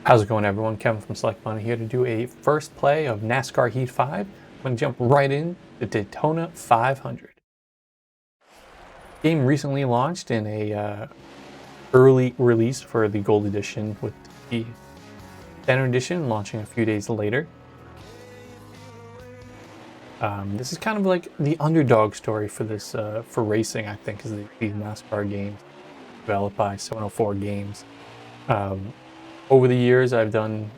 How's it going, everyone? Kevin from Select Money here to do a first play of NASCAR Heat 5. I'm going to jump right in to Daytona 500. Game recently launched in a early release for the Gold Edition, with the Standard Edition launching a few days later. This is kind of like the underdog story for this for racing, I think, is these NASCAR games developed by 704 Games. Over the years, I've done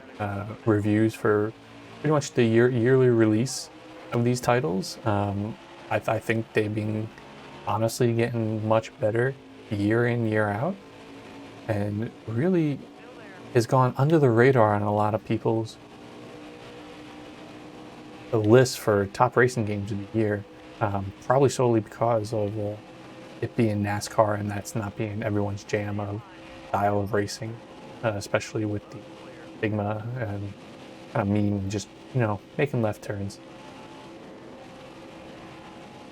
reviews for pretty much the yearly release of these titles. I think they've been honestly getting much better year in, year out, and really has gone under the radar on a lot of people's list for top racing games of the year, probably solely because of it being NASCAR, and that's not being everyone's jam of style of racing, especially with the stigma and kind of mean just, making left turns.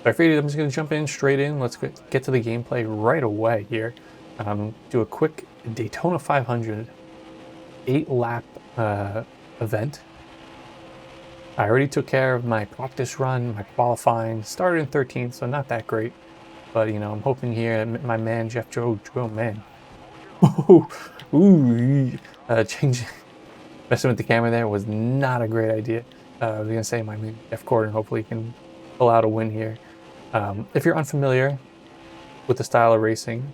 So I figured I'm just going to jump in straight in. Let's get to the gameplay right away here. Do a quick Daytona 500 8-lap event. I already took care of my practice run, my qualifying. Started in 13th, so not that great. But, I'm hoping here, my man, Jeff Joe, man. Changing, messing with the camera there was not a great idea. I was going to say my man, Jeff Gordon, hopefully can pull out a win here. If you're unfamiliar with the style of racing,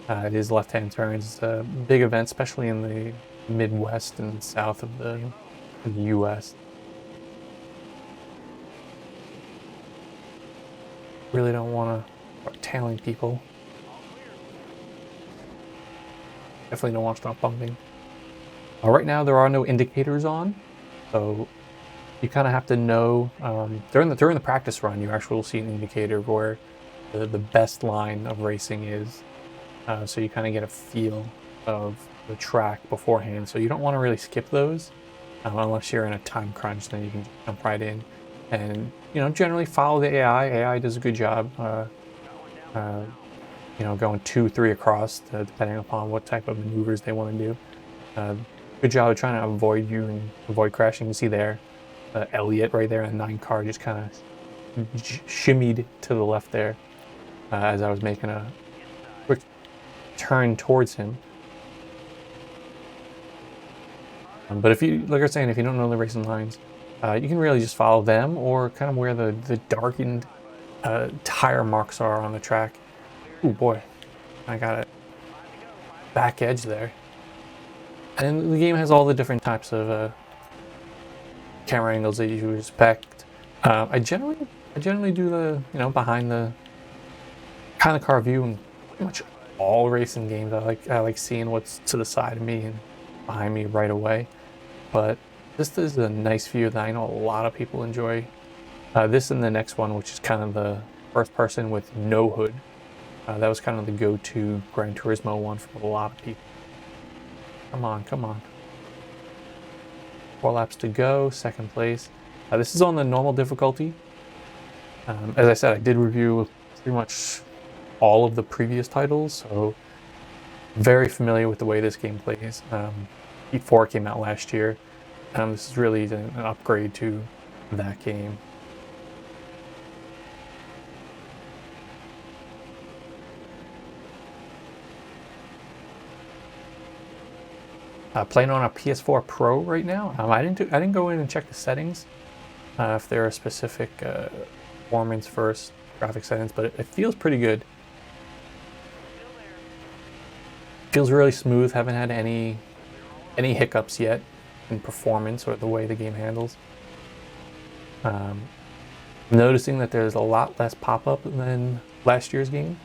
it is left-hand turns. It's a big event, especially in the Midwest and south of the U.S. Really don't want to start tailing people. Definitely don't want to start bumping. Right now there are no indicators on, so you kind of have to know during the practice run. You actually will see an indicator of where the best line of racing is, so you kind of get a feel of the track beforehand. So you don't want to really skip those unless you're in a time crunch. Then you can just jump right in and generally follow the AI. AI does a good job, going 2, 3 across, depending upon what type of maneuvers they want to do. Good job of trying to avoid you and avoid crashing. You see there, Elliott right there in the 9 car just kind of shimmied to the left there as I was making a quick turn towards him. But if you, like I was saying, if you don't know the racing lines, you can really just follow them or kind of where the darkened tire marks are on the track. Oh boy, I got it. Back edge there. And the game has all the different types of camera angles that you would expect. I generally do the behind the car view in pretty much all racing games. I like seeing what's to the side of me and behind me right away. But this is a nice view that I know a lot of people enjoy. This and the next one, which is kind of the first person with no hood. That was kind of the go-to Gran Turismo one for a lot of people. Come on. 4 laps to go, second place. This is on the normal difficulty. As I said, I did review pretty much all of the previous titles, so very familiar with the way this game plays. Heat 4 came out last year. This is really an upgrade to that game. Playing on a PS4 Pro right now. I didn't go in and check the settings if there are specific performance versus graphic settings, but it feels pretty good. Feels really smooth. Haven't had any hiccups yet in performance or the way the game handles. Noticing that there's a lot less pop-up than last year's game.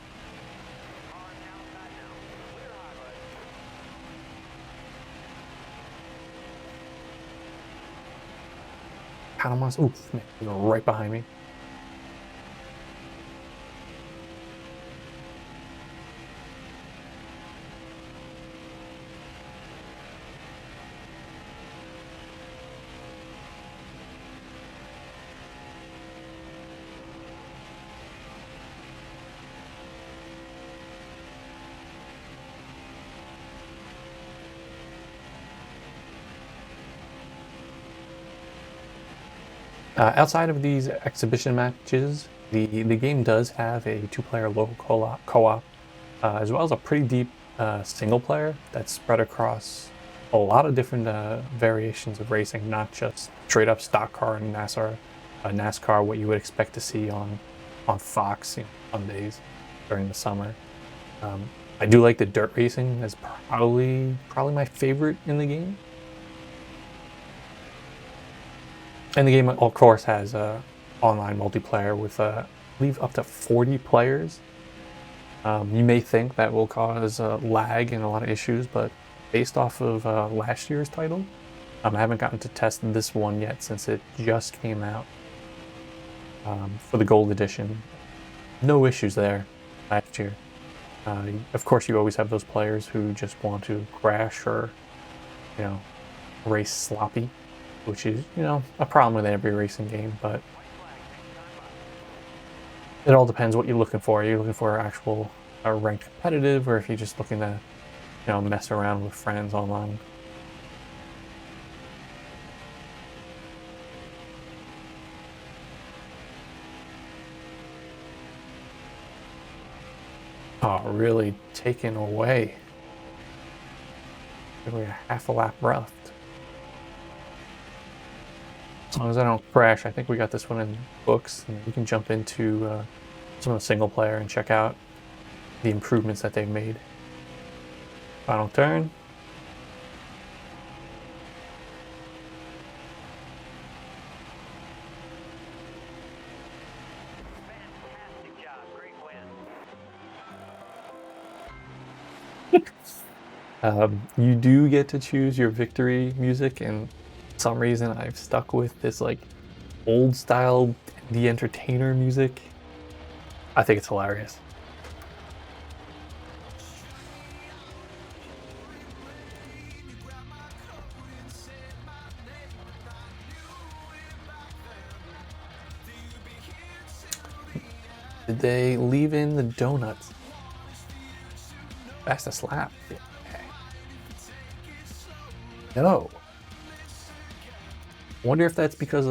Kind of wants. Oof, man, you're right behind me. Outside of these exhibition matches, the game does have a two-player local co-op, as well as a pretty deep single player that's spread across a lot of different variations of racing, not just straight up stock car and NASCAR, what you would expect to see on Fox, Sundays during the summer. I do like the dirt racing. That's probably my favorite in the game. And the game, of course, has online multiplayer with, I believe, up to 40 players. You may think that will cause lag and a lot of issues, but based off of last year's title, I haven't gotten to test this one yet since it just came out for the Gold Edition. No issues there last year. Of course, you always have those players who just want to crash or, race sloppy, which is, a problem with every racing game, but it all depends what you're looking for. Are you looking for actual ranked competitive, or if you're just looking to, mess around with friends online? Oh, really taken away. Maybe a half a lap left. As long as I don't crash, I think we got this one in books, and we can jump into some of the single player and check out the improvements that they've made. Final turn. Fantastic job. Great win. You do get to choose your victory music, and for some reason I've stuck with this like old style The Entertainer music. I think it's hilarious. Did they leave in the donuts? Fastest lap. Yeah. No. I wonder if that's because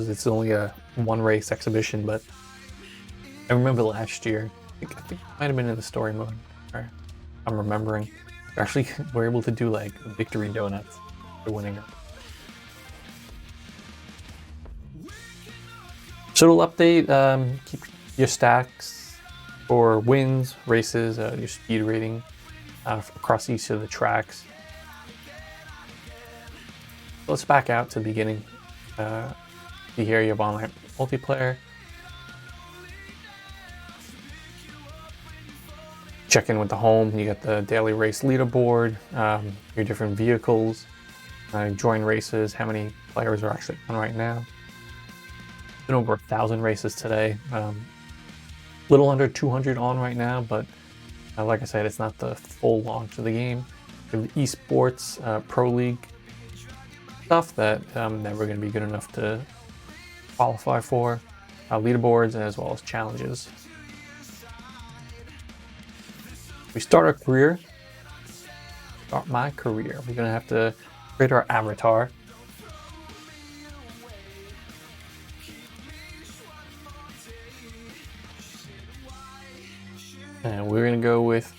it's only a one race exhibition, but I remember last year, I think it might have been in the story mode, or I'm remembering, we actually were able to do like victory donuts for winning it. So it'll update, keep your stacks for wins, races, your speed rating across each of the tracks. Let's back out to the beginning. Here you have online multiplayer. Check in with the home. You get the daily race leaderboard, your different vehicles, join races, how many players are actually on right now. Been over 1,000 races today. Little under 200 on right now, but like I said, it's not the full launch of the game. We have the esports pro league stuff that never going to be good enough to qualify for, leaderboards, as well as challenges. We start our career. Start my career. We're going to have to create our avatar. And we're going to go with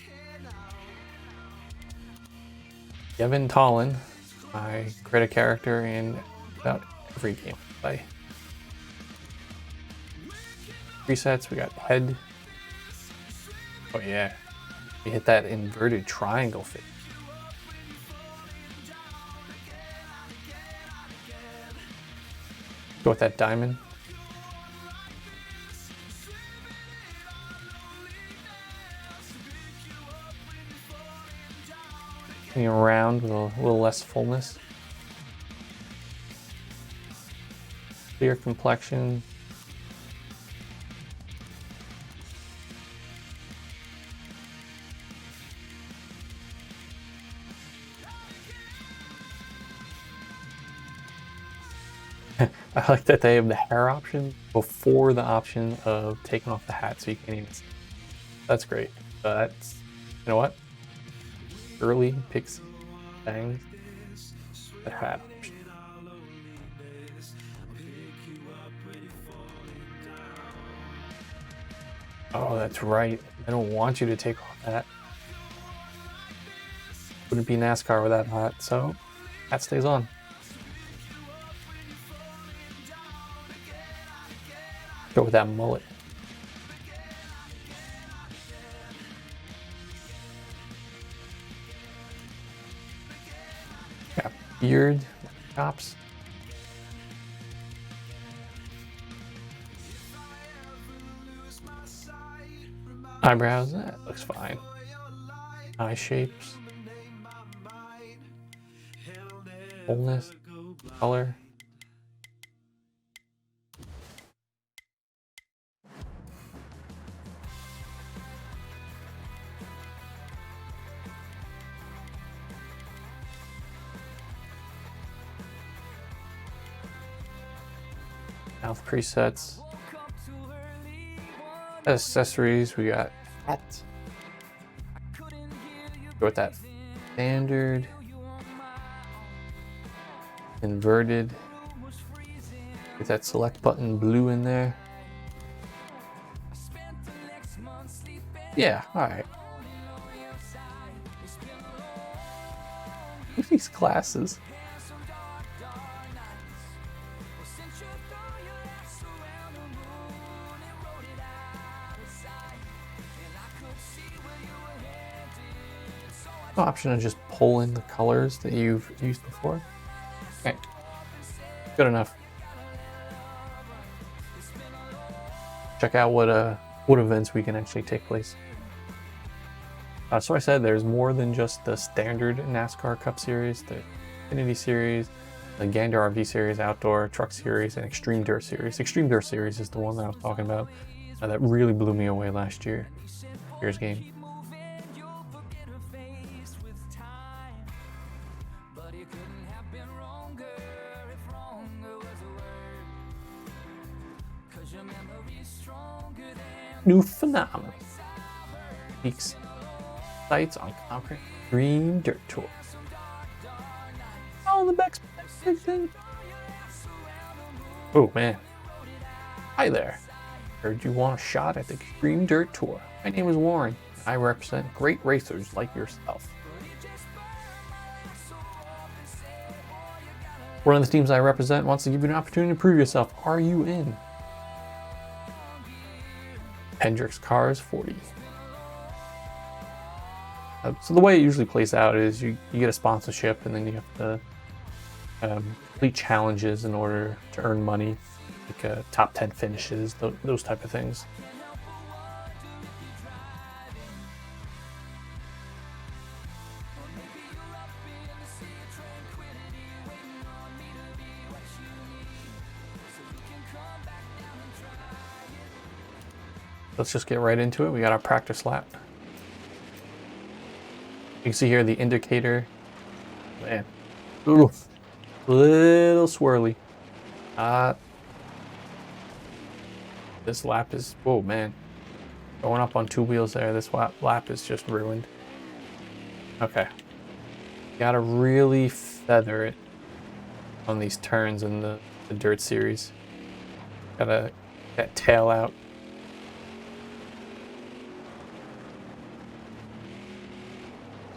Yevon Tollin. I create a character in about every game I play. Presets, we got head. Oh yeah, we hit that inverted triangle fit. Go with that diamond. Around with a little less fullness. Clear complexion. I like that they have the hair option before the option of taking off the hat, so you can't even see. That's great. That's, you know what? Early pixie bangs, the hat option. Oh, that's right. I don't want you to take off that. Wouldn't be NASCAR without that, so that stays on. Go with that mullet. Got beard, chops. Eyebrows, that looks fine. Eye shapes. Fullness, color. Mouth presets. Accessories, we got hat. Go with that standard. Inverted. Get that select button blue in there. Yeah, alright. Look at these glasses. Option of just pull in the colors that you've used before. Okay, good enough. Check out what events we can actually take place. So I said there's more than just the standard NASCAR Cup Series, the Xfinity Series, the Gander RV Series, Outdoor Truck Series, and Extreme Dirt Series. Extreme Dirt Series is the one that I was talking about that really blew me away last year's game. New phenomenon. Peaks sites on concrete green dirt tour. Oh, the back's thing. Oh man. Hi there. Heard you want a shot at the Extreme Dirt Tour. My name is Warren. I represent great racers like yourself. One of the teams I represent wants to give you an opportunity to prove yourself. Are you in? Hendrix Cars 40. So the way it usually plays out is you get a sponsorship and then you have to complete challenges in order to earn money, like top 10 finishes, those type of things. Let's just get right into it. We got our practice lap. You can see here the indicator. Man, ooh, little swirly. This lap is, whoa man, going up on two wheels there. This lap is just ruined. Okay, gotta really feather it on these turns in the dirt series. Gotta get that tail out.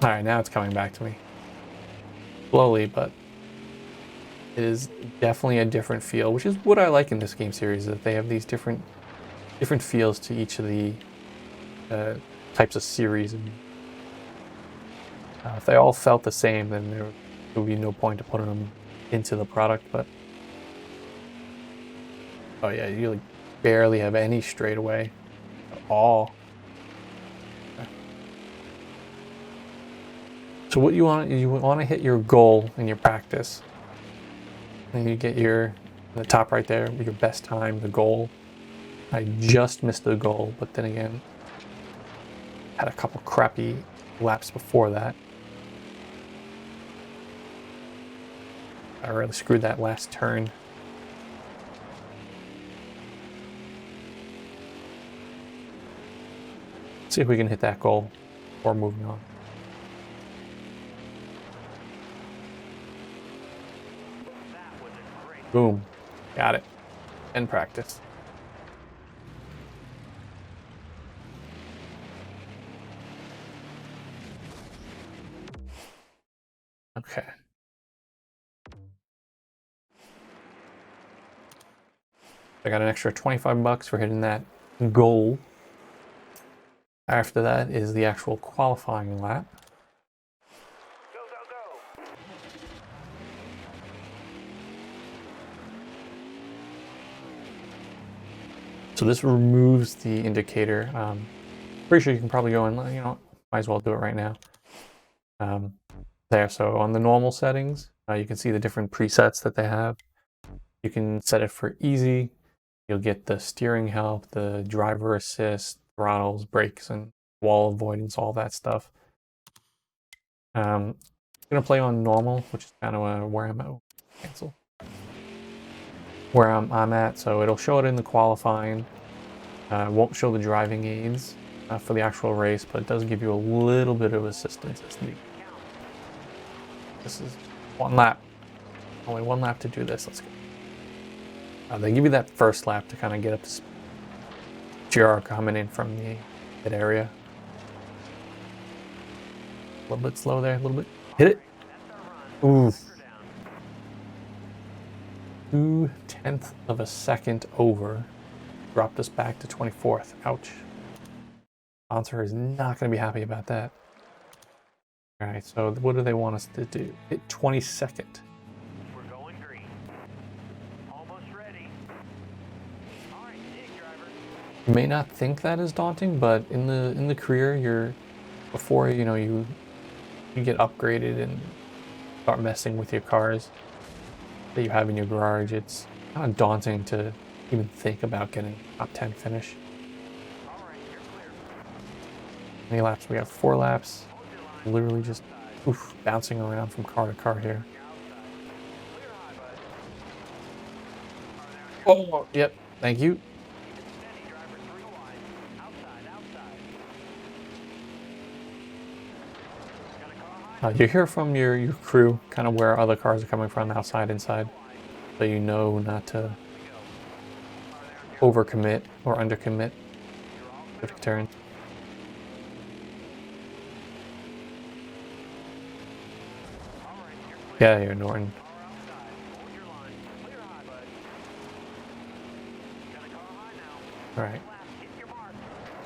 All right, now it's coming back to me. Slowly, but it is definitely a different feel, which is what I like in this game series, that they have these different feels to each of the types of series. And if they all felt the same, then there would be no point to putting them into the product. But oh yeah, you like barely have any straightaway at all. So what you want to hit your goal in your practice. And you get the top right there, your best time, the goal. I just missed the goal, but then again, had a couple crappy laps before that. I really screwed that last turn. Let's see if we can hit that goal before moving on. Boom. Got it. End practice. Okay. I got an extra 25 bucks for hitting that goal. After that is the actual qualifying lap. Go, go, go. So this removes the indicator. Pretty sure you can probably go and, might as well do it right now. There, so on the normal settings, you can see the different presets that they have. You can set it for easy. You'll get the steering help, the driver assist, throttles, brakes, and wall avoidance, all that stuff. I'm gonna play on normal, which is kind of where I'm at. Cancel. Where I'm at, so it'll show it in the qualifying. Won't show the driving aids for the actual race, but it does give you a little bit of assistance. This is one lap. Only one lap to do this. Let's go. They give you that first lap to kind of get up to speed. GR coming in from the pit area. A little bit slow there, a little bit. Hit it. Ooh. 0.2 of a second over. Dropped us back to 24th. Ouch. Sponsor is not going to be happy about that. All right, so what do they want us to do? Hit 22nd. We're going green. Almost ready. All right, dig, driver. You may not think that is daunting, but in the career, before you get upgraded and start messing with your cars that you have in your garage, it's kind of daunting to even think about getting a top 10 finish. All right, you're clear. How many laps? We got 4 laps. Literally just bouncing around from car to car here. Clear high, bud. Oh, yep. Thank you. Steady, driver. 3 wide. Outside, outside. Got a car high? You hear from your crew kind of where other cars are coming from, outside, inside, so you know not to overcommit or undercommit. Perfect turn. Yeah, you're Norton. Hold your line. Clear high, bud. Got a car high now. All right. Left, hit your mark.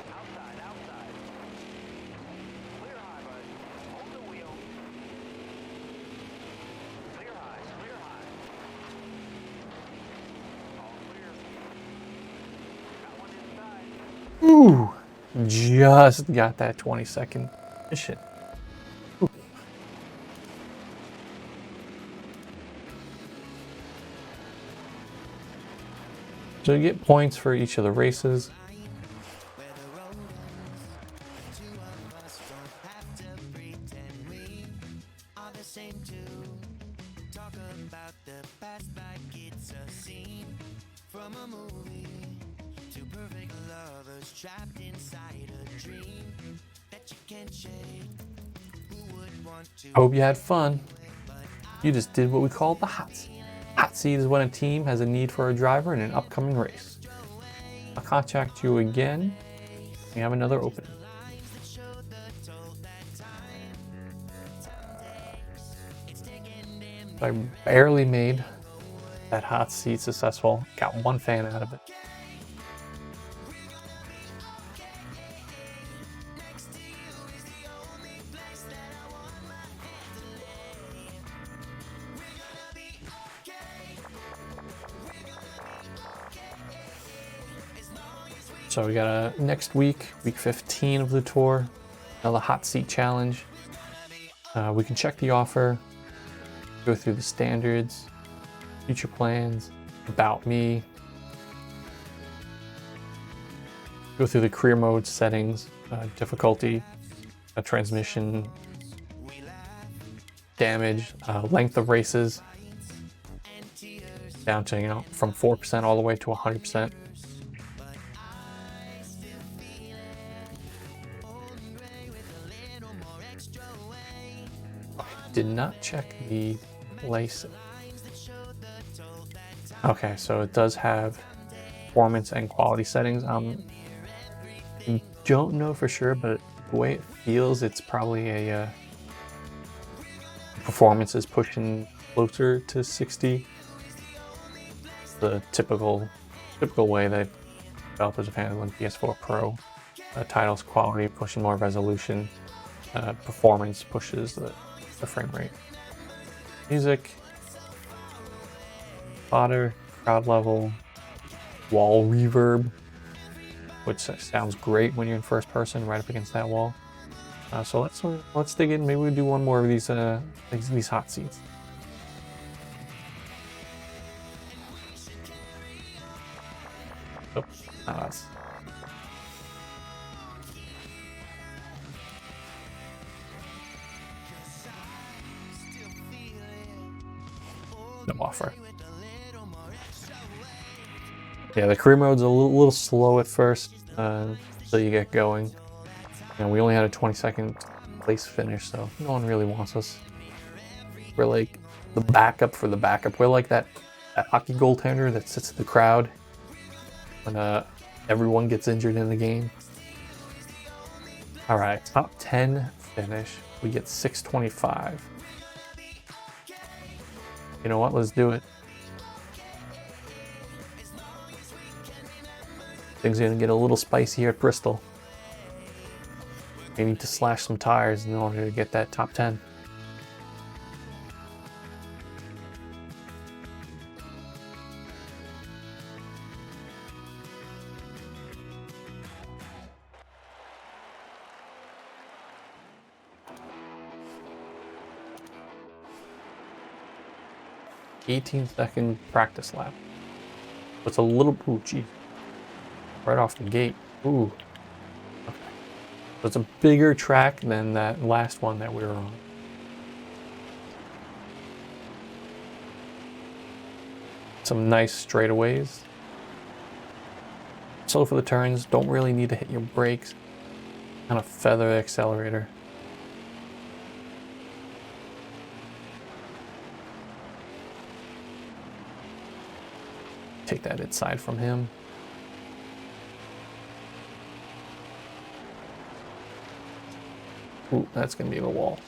Outside, outside. Clear high, bud. Hold the wheel. Clear high, clear high. All clear. Got one inside. Ooh, just got that 20-second mission. So you get points for each of the races. I hope you had fun. You just did what we call the hot seat. Hot seat is when a team has a need for a driver in an upcoming race. I'll contact you again when we have another opening. I barely made that hot seat successful. Got 1 fan out of it. So we got a next week 15 of the tour, another hot seat challenge. We can check the offer, go through the standards, future plans, about me, go through the career mode settings, difficulty, transmission, damage, length of races, down to from 4% all the way to 100%. Did not check the license. Okay, so it does have performance and quality settings. I don't know for sure, but the way it feels, it's probably a performance is pushing closer to 60. The typical way that developers have handled in PS4 Pro. Titles quality pushing more resolution. Performance pushes the frame rate. Music, fodder, crowd level, wall reverb, which sounds great when you're in first person right up against that wall. So let's dig in. Maybe we'll do one more of these hot seats. Oh, not us. No offer. Yeah, the career mode's a little slow at first until you get going. And we only had a 22nd place finish, so no one really wants us. We're like the backup for the backup. We're like that hockey goaltender that sits in the crowd when everyone gets injured in the game. All right, top 10 finish. We get 625. You know what? Let's do it. Things are gonna get a little spicy here at Bristol. We need to slash some tires in order to get that top 10. "18-second practice lap." It's a little, ooh, geez. Right off the gate. Ooh. Okay. So it's a bigger track than that last one that we were on. Some nice straightaways. So for the turns, don't really need to hit your brakes. Kind of feather the accelerator. Take that inside from him. Ooh, that's gonna be the wall.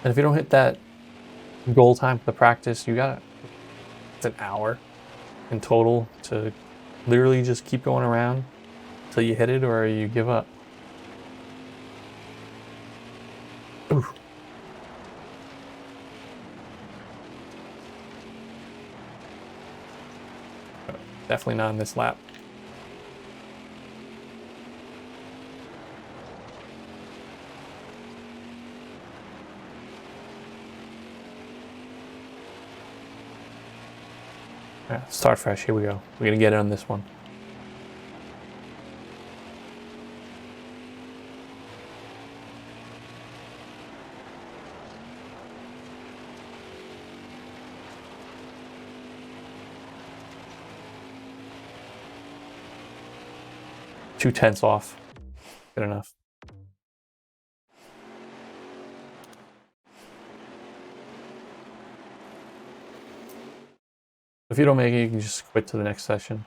And if you don't hit that goal time for the practice, it's an hour in total to literally just keep going around until you hit it or you give up. Oof. Definitely not in this lap. Yeah, start fresh. Here we go. We're gonna get it on this one. Two tenths off. Good enough. If you don't make it, you can just quit to the next session.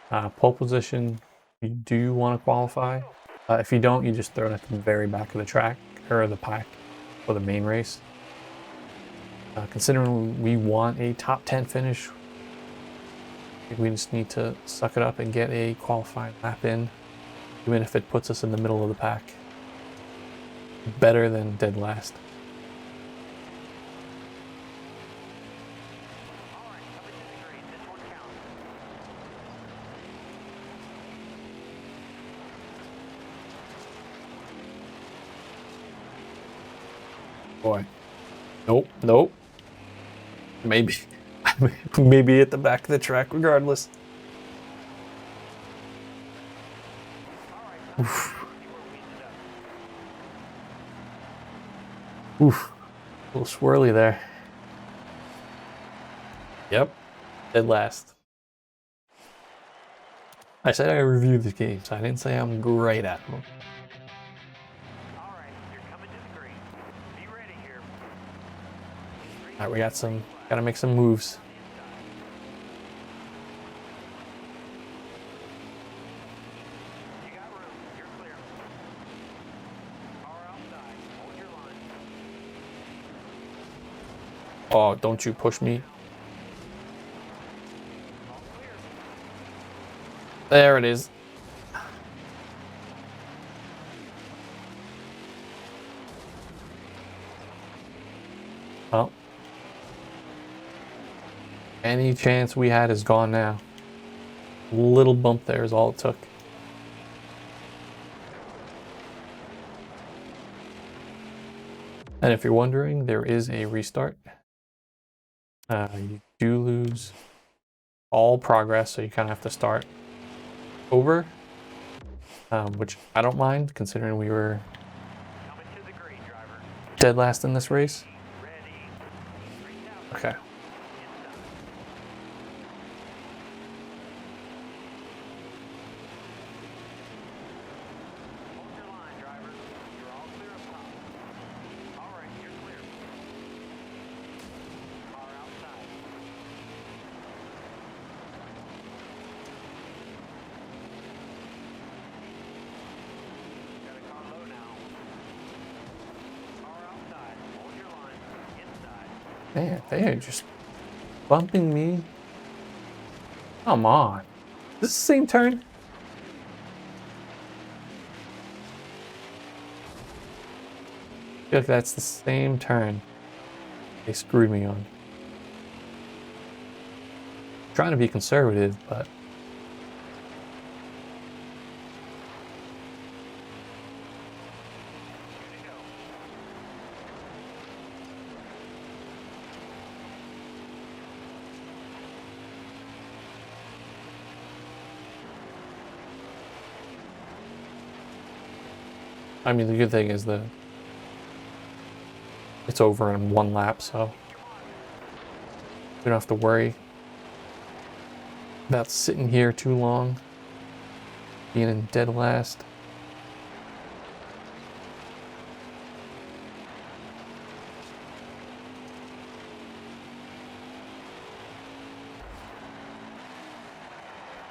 Pole position, you do want to qualify. If you don't, you just throw it at the very back of the track or the pack for the main race. Considering we want a top 10 finish, I think we just need to suck it up and get a qualifying lap in, even if it puts us in the middle of the pack. Better than dead last. Boy. Nope, nope. Maybe. Maybe at the back of the track regardless. Oof. Oof. A little swirly there. Yep. Dead last. I said I reviewed the games. I didn't say I'm great at them. All right, we gotta make some moves. You got room. You're clear. Car outside. Hold your line. Oh, don't you push me. All clear. There it is. Well, any chance we had is gone now. Little bump there is all it took. And if you're wondering, there is a restart. You do lose all progress, so you kind of have to start over, which I don't mind, considering we were Coming to the green, driver. dead last in this race. Ready. 3,000. Okay. Inside. Hold your line, driver. You're all clear up top. All right, you're clear. Car outside. Got a car low now. Car outside. Hold your line. Inside. Man, they are just bumping me. Come on. This is the same turn? I feel like that's the same turn they screwed me on. Trying to be conservative, but Good to go. I mean, the good thing is it's over in one lap, so we don't have to worry about sitting here too long, being in dead last.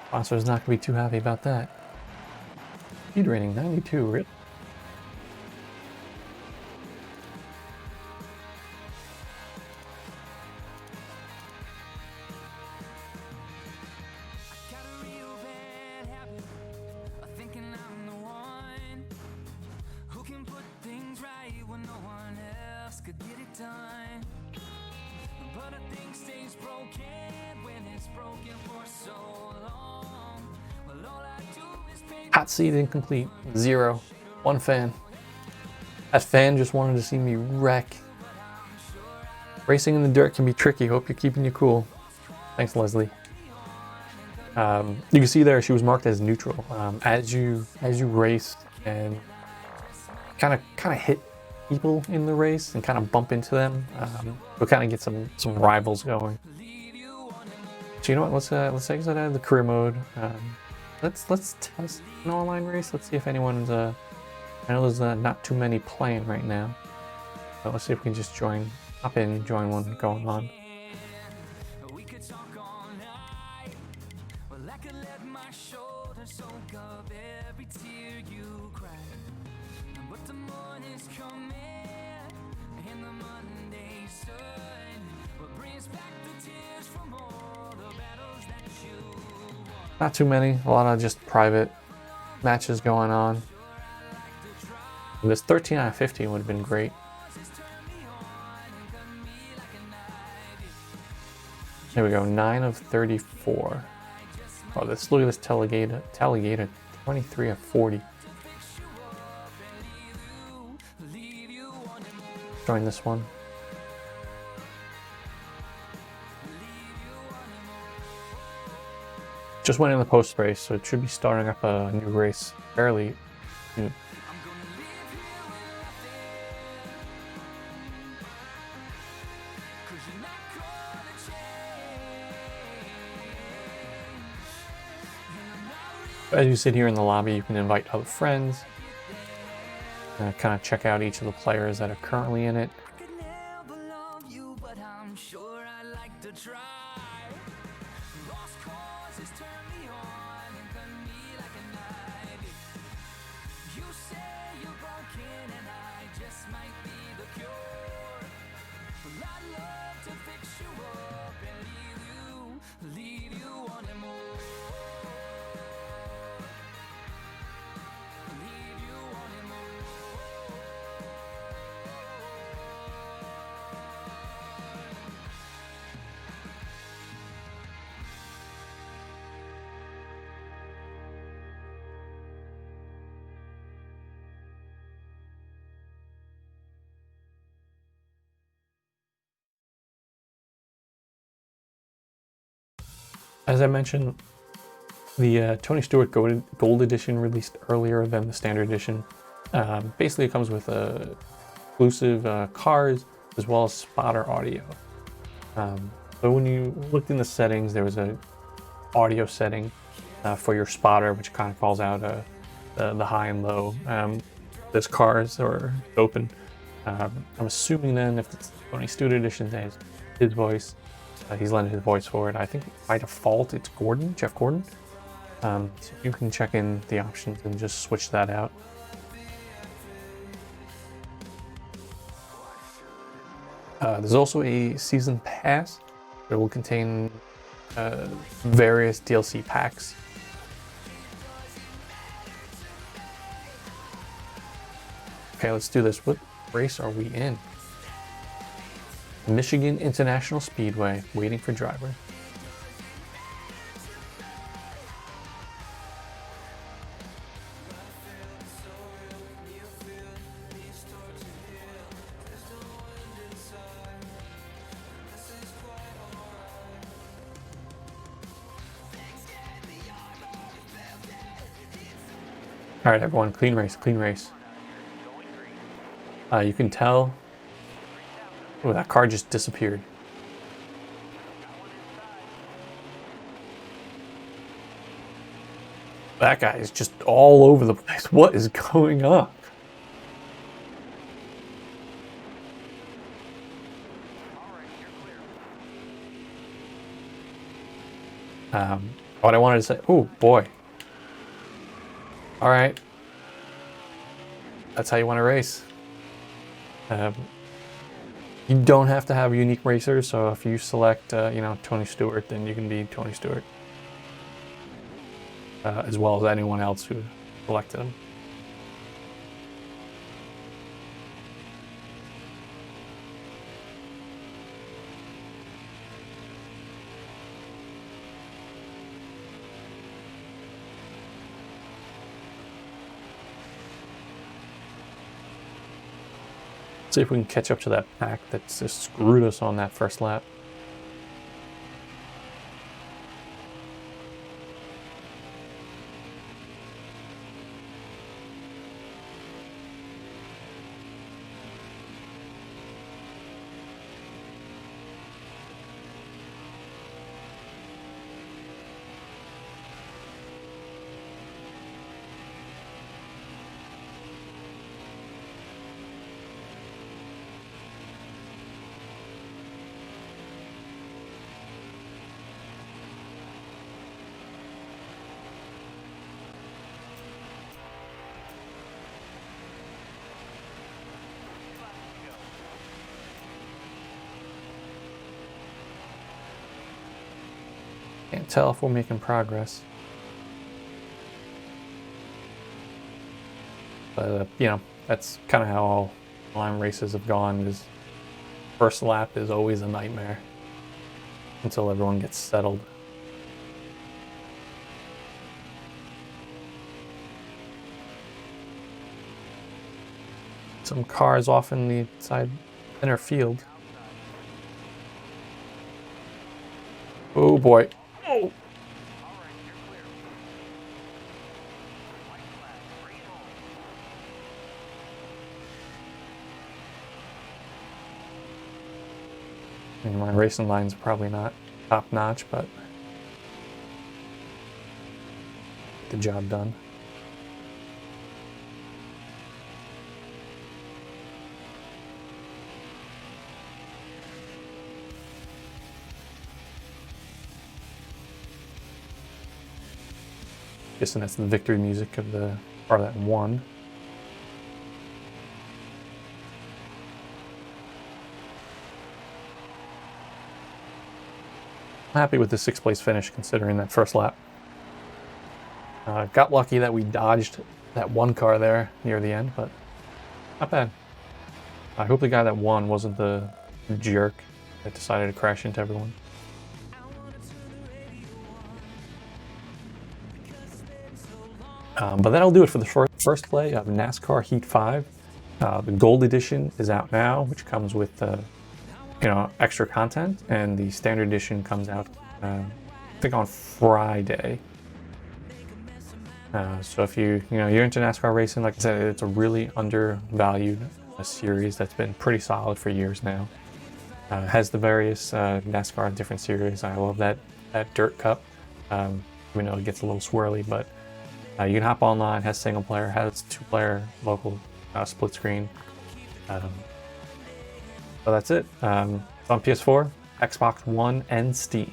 Sponsor's not going to be too happy about that. Speed rating 92, really? Got a real bad habit of thinking I'm the one who can put things right when no one else could get it done. But a thing stays broken when it's broken for so long. Well, all I do is pay. Hot seat incomplete. 0. 1 fan. That fan just wanted to see me wreck. Racing in the dirt can be tricky. Hope you're keeping your cool. Thanks, Leslie. You can see there she was marked as neutral. As you race and kind of hit people in the race and kind of bump into them, we'll kind of get some rivals going. So you know what? Let's exit out of the career mode. Let's test an online race. Let's see if anyone's. I know there's not too many playing right now, but let's see if we can just hop in, join one going on. We could talk all night. Well, I could let my shoulders soak up every tear you cry. But the morning's coming and the Monday sun will bring us back the tears from all the battles that you won. Not too many. A lot of just private matches going on. This 13 out of 50 would have been great. There we go, 9 of 34. Oh, look at this Talladega, 23 of 40. Join this one. Just went in the post race, so it should be starting up a new race fairly soon. As you sit here in the lobby, you can invite other friends, kind of check out each of the players that are currently in it. I could never love you, but I'm to try. Lost causes turn me on and cut me like a knife. You say you're broken and I just might be the cure. Well, I'd love to fix you up and leave you wanting more. Leave you wanting more. As I mentioned, the Tony Stewart Gold Edition released earlier than the Standard Edition. Basically, it comes with exclusive cars as well as spotter audio. So when you looked in the settings, there was a audio setting for your spotter, which kind of calls out the high and low. This cars or open. I'm assuming then if it's Tony Stewart Edition, has his voice. He's lending his voice for it. I think by default it's Jeff Gordon. So you can check in the options and just switch that out. There's also a season pass that will contain various DLC packs. Okay, let's do this. What race are we in? Michigan International Speedway, waiting for driver. All right, everyone, clean race, clean race. You can tell. Oh, that car just disappeared. That guy is just all over the place. What is going on? What I wanted to say. Oh boy. All right. That's how you want to race. You don't have to have a unique racer, so if you select, Tony Stewart, then you can be Tony Stewart, as well as anyone else who selected him. See if we can catch up to that pack that just screwed us on that first lap. Can't tell if we're making progress. But, that's kind of how all line races have gone, is first lap is always a nightmare until everyone gets settled. Some cars off in the center field. Oh boy. Oh. I mean, my racing line's probably not top notch, but the job done. Guessing that's the victory music of the car that won. I'm happy with the 6th place finish considering that first lap. Got lucky that we dodged that one car there near the end, but not bad. I hope the guy that won wasn't the jerk that decided to crash into everyone. But that'll do it for the first play of NASCAR Heat 5. The Gold Edition is out now, which comes with extra content, and the Standard Edition comes out, I think, on Friday. So if you're into NASCAR racing, like I said, it's a really undervalued series that's been pretty solid for years now. Has the various NASCAR different series. I love that Dirt Cup. Even though it gets a little swirly, but you can hop online. Has single player, has 2-player local split screen. So that's it. It's on PS4, Xbox One, and Steam.